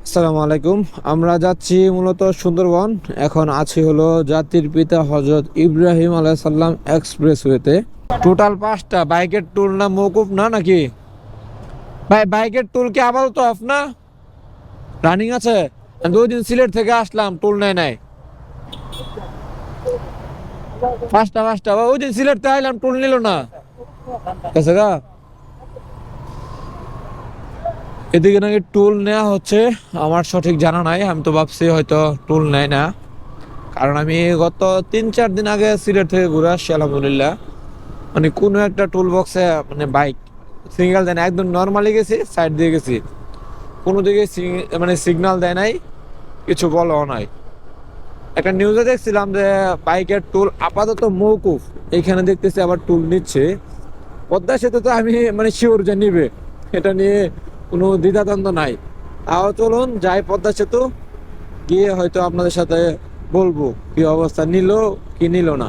আসসালামু আলাইকুম। আমরা যাচ্ছি মূলত সুন্দরবন। এখন আছি হলো জাতির পিতা হজরত ইব্রাহিম আলাইহিস সালাম এক্সপ্রেসওয়েতে। টোটাল 5টা বাইকের টুল না মওকুফ না নাকি? ভাই বাইকের টুল কি আপাতত অফ না রানিং আছে? আমি 2 দিন সিলেট থেকে আসলাম, টুল নাই। 5টা ওই দিন সিলেট থেকে আইলাম, টুল নিল না। গেছে গা। এদিকে নাকি টুল নেওয়া হচ্ছে, আমার সঠিক জানা নাই। আমি তো ভাবছি হয়তো টুল নেয় না, কারণ আমি গত 3-4 দিন আগে সিলেট থেকে ঘুরে আসছি আলহামদুলিল্লাহ। মানে কোনো একটা টুল বক্সে মানে বাইক সিগন্যাল দেয় না, একদম নর্মালি গেছি, সাইড দিয়ে গেছি, কোনো দিকে মানে সিগন্যাল দেয় নাই, কিছু বলাও নাই। একটা নিউজে দেখছিলাম যে বাইকের টুল আপাতত মওকুফ, এখানে দেখতেছি আবার টুল নিচ্ছে। পদ্মা সেতু তো আমি মানে শিওর যে নিবে, এটা নিয়ে কোনো দ্বিধাদ্বন্দ্ব নাই। তাও চলুন যাই পদ্মা সেতু, গিয়ে হয়তো আপনাদের সাথে বলবো কি অবস্থা, নিল কি নিল না।